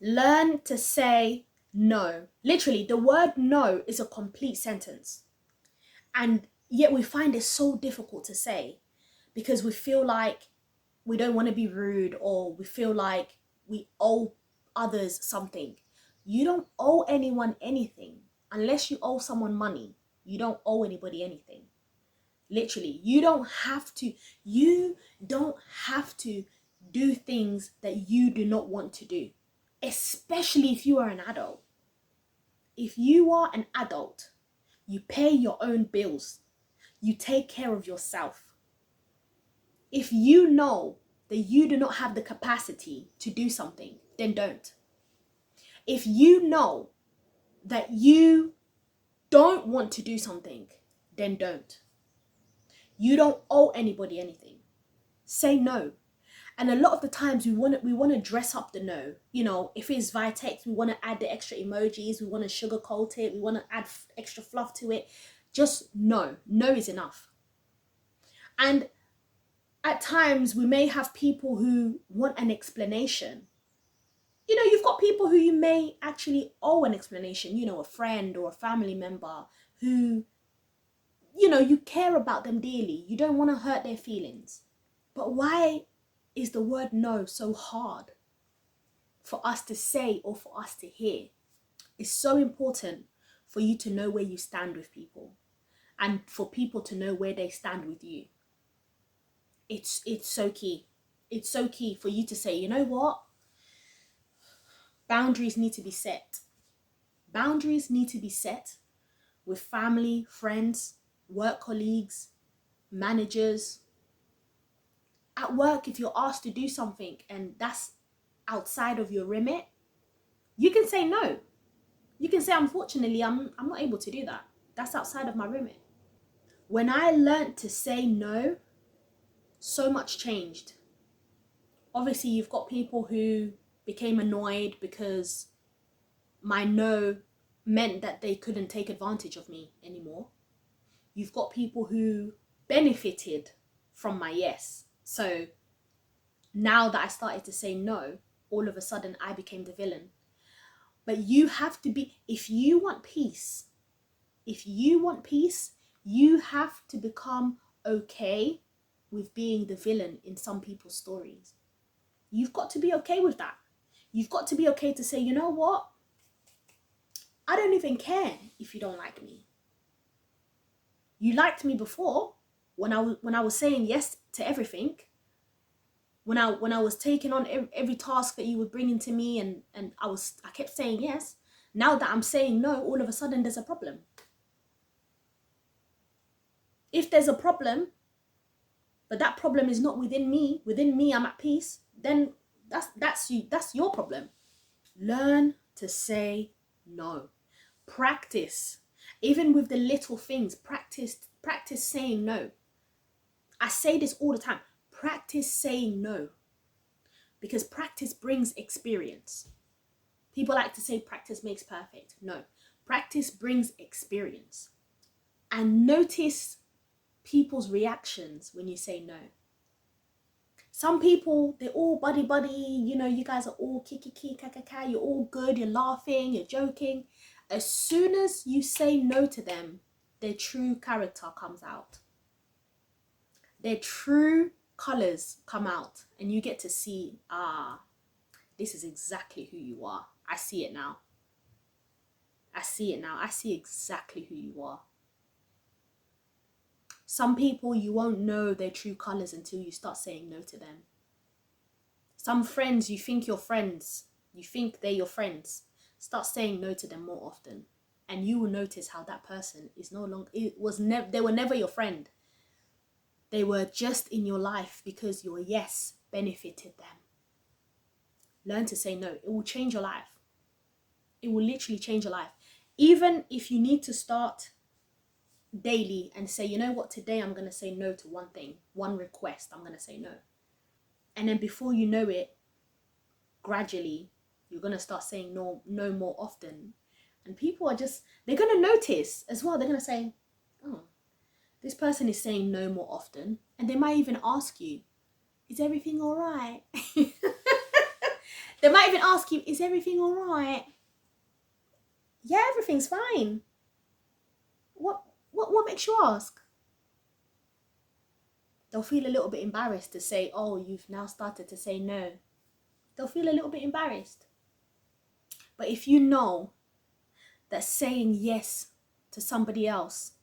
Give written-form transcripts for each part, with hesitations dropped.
Learn to say no. Literally, the word no is a complete sentence. And yet we find it so difficult to say because we feel like we don't want to be rude, or we feel like we owe others something. You don't owe anyone anything. Unless you owe someone money, you don't owe anybody anything. Literally, you don't have to do things that you do not want to do, especially if you are an adult. If you are an adult, you pay your own bills, you take care of yourself. If you know that you do not have the capacity to do something, then don't. If you know that you don't want to do something, then don't. You don't owe anybody anything. Say no. And a lot of the times we want to dress up the no. You know, if it's via text, we want to add the extra emojis, we want to sugarcoat it, we want to add extra fluff to it. Just no. No is enough. And at times we may have people who want an explanation. You know, you've got people who you may actually owe an explanation, you know, a friend or a family member who, you know, you care about them dearly. You don't want to hurt their feelings. But why is the word no so hard for us to say or for us to hear? It's so important for you to know where you stand with people and for people to know where they stand with you. It's so key. It's so key for you to say, you know what? Boundaries need to be set. Boundaries need to be set with family, friends, work colleagues, managers. At work, if you're asked to do something and that's outside of your remit, you can say no. You can say, unfortunately, I'm not able to do that. That's outside of my remit. When I learned to say no, so much changed. Obviously, you've got people who became annoyed because my no meant that they couldn't take advantage of me anymore. You've got people who benefited from my yes. So now that I started to say no, all of a sudden I became the villain. But you have to be, if you want peace, you have to become okay with being the villain in some people's stories. You've got to be okay with that. You've got to be okay to say, you know what? I don't even care if you don't like me. You liked me before when I was saying yes to everything. When I was taking on every task that you were bringing to me, and I kept saying yes. Now that I'm saying no, all of a sudden there's a problem. If there's a problem, but that problem is not within me I'm at peace, then that's your problem. Learn to say no. Practice. Even with the little things, practice saying no. I say this all the time. Practice saying no. Because practice brings experience. People like to say practice makes perfect. No. Practice brings experience. And notice people's reactions when you say no. Some people, they're all buddy, you know, you guys are all kiki, kakaka, you're all good, you're laughing, you're joking. As soon as you say no to them, their true character comes out. Their true colors come out, and you get to see, this is exactly who you are. I see it now. I see exactly who you are. Some people, you won't know their true colors until you start saying no to them. Some friends, you think you're friends. You think they're your friends. Start saying no to them more often. And you will notice how that person is no longer, they were never your friend. They were just in your life because your yes benefited them. Learn to say no. It will change your life. It will literally change your life. Even if you need to start daily and say, you know what, today I'm going to say no to one thing, one request, I'm going to say no. And then before you know it, gradually, you're going to start saying no more often. And people are just, they're going to notice as well. They're going to say, oh, this person is saying no more often. And they might even ask you, is everything all right? They might even ask you, is everything all right? Yeah, everything's fine. What makes you ask? They'll feel a little bit embarrassed to say, oh, you've now started to say no. They'll feel a little bit embarrassed. But if you know that saying yes to somebody else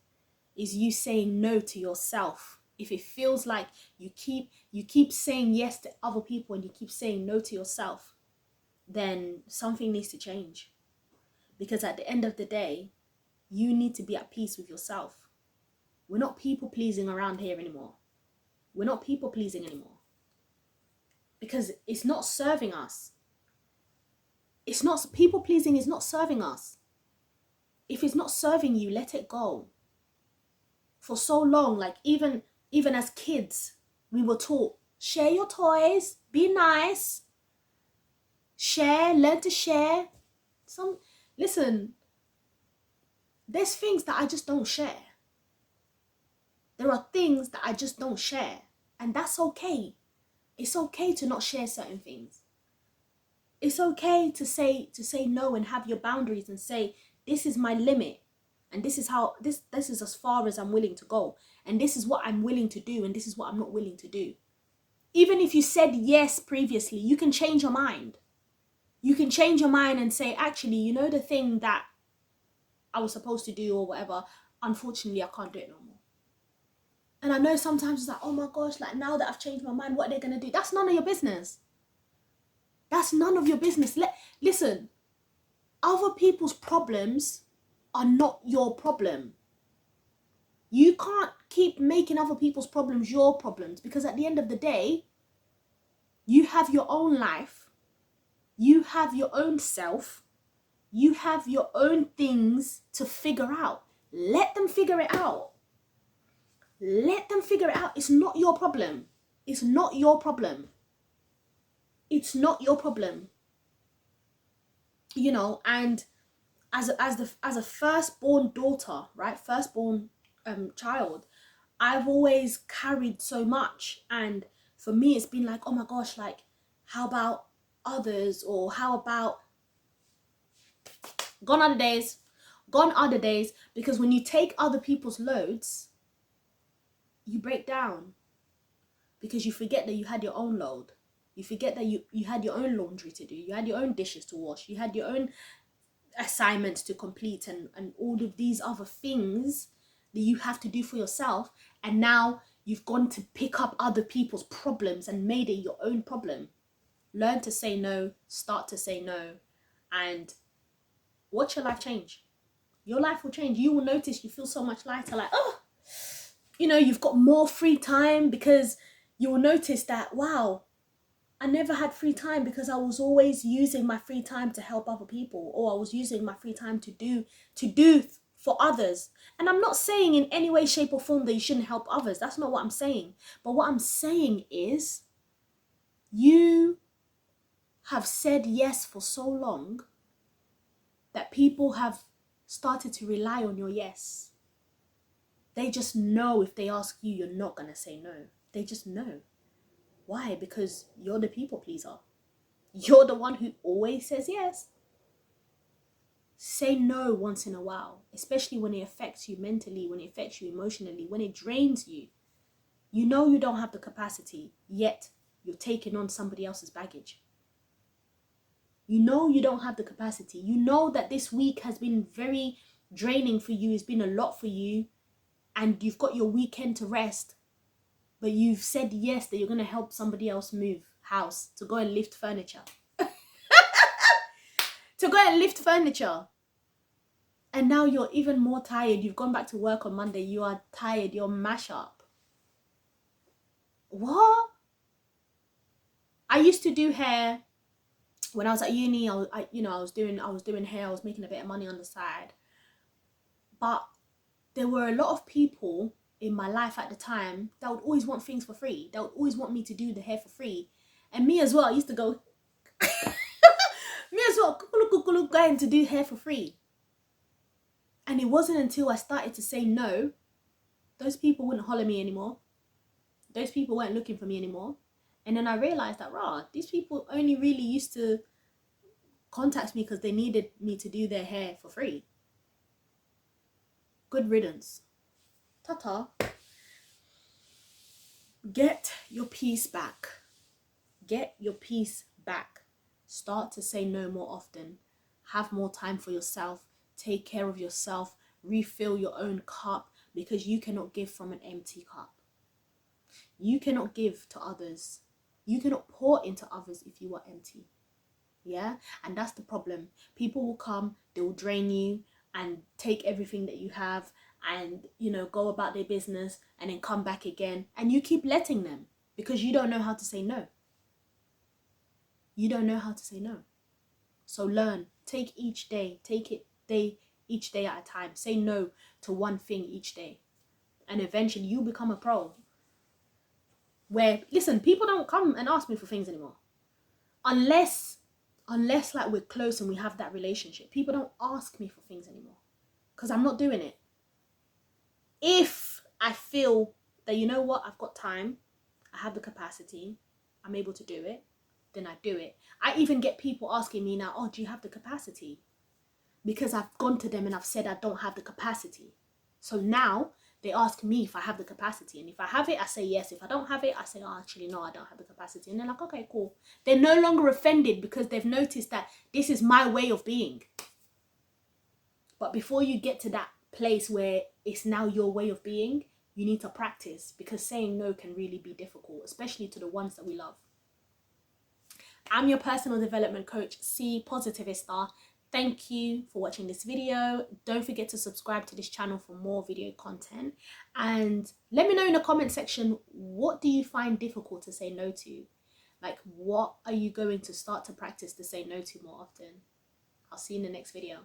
is you saying no to yourself, if it feels like you keep saying yes to other people and you keep saying no to yourself, then something needs to change. Because at the end of the day, you need to be at peace with yourself. We're not people pleasing around here anymore. We're not people pleasing anymore. Because it's not serving us. It's not, people pleasing is not serving us. If it's not serving you, let it go. For so long, like even as kids, we were taught, share your toys, be nice, share, learn to share. Listen, there's things that I just don't share. There are things that I just don't share, and that's okay. It's okay to not share certain things. It's okay to say no and have your boundaries and say, this is my limit, and this is how this is as far as I'm willing to go, and this is what I'm willing to do, and this is what I'm not willing to do. Even if you said yes previously, you can change your mind. You can change your mind and say, actually, you know, the thing that I was supposed to do or whatever, unfortunately, I can't do it no more. And I know sometimes it's like, oh my gosh, like now that I've changed my mind, what are they going to do? That's none of your business. That's none of your business. Listen, other people's problems are not your problem. You can't keep making other people's problems your problems, because at the end of the day, you have your own life. You have your own self. You have your own things to figure out. Let them figure it out. Let them figure it out. It's not your problem. It's not your problem. It's not your problem. You know, and as a firstborn daughter, right? Firstborn child, I've always carried so much. And for me, it's been like, oh my gosh, like, how about others? Or how about gone are the days, because when you take other people's loads, you break down, because you forget that you had your own load. You forget that you had your own laundry to do. You had your own dishes to wash. You had your own assignments to complete, and all of these other things that you have to do for yourself. And now you've gone to pick up other people's problems and made it your own problem. Learn to say no. Start to say no. And watch your life change. Your life will change. You will notice you feel so much lighter, like, oh, you know, you've got more free time, because you will notice that, wow, I never had free time because I was always using my free time to help other people, or I was using my free time to do for others. And I'm not saying in any way, shape or form that you shouldn't help others. That's not what I'm saying. But what I'm saying is, you have said yes for so long that people have started to rely on your yes. They just know if they ask you, you're not going to say no. They just know. Why? Because you're the people pleaser. You're the one who always says yes. Say no once in a while, especially when it affects you mentally, when it affects you emotionally, when it drains you. You know you don't have the capacity, yet you're taking on somebody else's baggage. You know you don't have the capacity. You know that this week has been very draining for you. It's been a lot for you. And you've got your weekend to rest. But you've said yes that you're going to help somebody else move house, to go and lift furniture. To go and lift furniture. And now you're even more tired. You've gone back to work on Monday. You are tired. You're mash up. What? I used to do hair when I was at uni. I was doing hair. I was making a bit of money on the side. But there were a lot of people in my life at the time that would always want things for free. That would always want me to do the hair for free. And me as well, I used to go going to do hair for free. And it wasn't until I started to say no, those people wouldn't holler me anymore. Those people weren't looking for me anymore. And then I realized that, these people only really used to contacts me because they needed me to do their hair for free. Good riddance. Ta-ta. Get your peace back. Get your peace back. Start to say no more often. Have more time for yourself. Take care of yourself. Refill your own cup, because you cannot give from an empty cup. You cannot give to others. You cannot pour into others if you are empty. Yeah? And that's the problem. People will come, they will drain you and take everything that you have and, you know, go about their business and then come back again. And you keep letting them because you don't know how to say no. You don't know how to say no. So learn. Take each day. Take it each day at a time. Say no to one thing each day. And eventually you become a pro. Where, listen, people don't come and ask me for things anymore. Unless like we're close and we have that relationship. People don't ask me for things anymore. Because I'm not doing it. If I feel that, you know what, I've got time, I have the capacity, I'm able to do it, then I do it. I even get people asking me now, oh, do you have the capacity? Because I've gone to them and I've said I don't have the capacity. So now they ask me if I have the capacity. And if I have it, I say yes. If I don't have it, I say, oh, actually, no, I don't have the capacity. And they're like, okay, cool. They're no longer offended because they've noticed that this is my way of being. But before you get to that place where it's now your way of being, you need to practice, because saying no can really be difficult, especially to the ones that we love. I'm your personal development coach, C-Positivista. Thank you for watching this video. Don't forget to subscribe to this channel for more video content. And let me know in the comment section, what do you find difficult to say no to? Like, what are you going to start to practice to say no to more often? I'll see you in the next video.